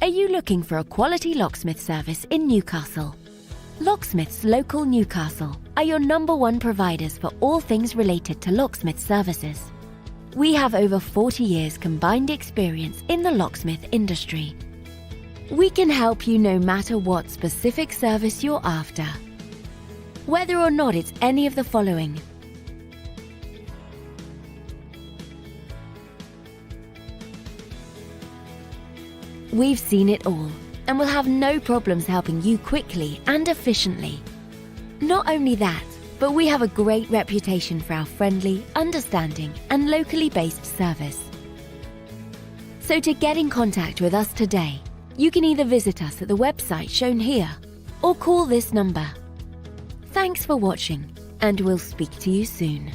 Are you looking for a quality locksmith service in Newcastle? Locksmiths Local Newcastle are your #1 providers for all things related to locksmith services. We have over 40 years combined experience in the locksmith industry. We can help you no matter what specific service you're after. Whether or not it's any of the following: we've seen it all and will have no problems helping you quickly and efficiently. Not only that, but we have a great reputation for our friendly, understanding, and locally based service. So to get in contact with us today, you can either visit us at the website shown here or call this number. Thanks for watching, and we'll speak to you soon.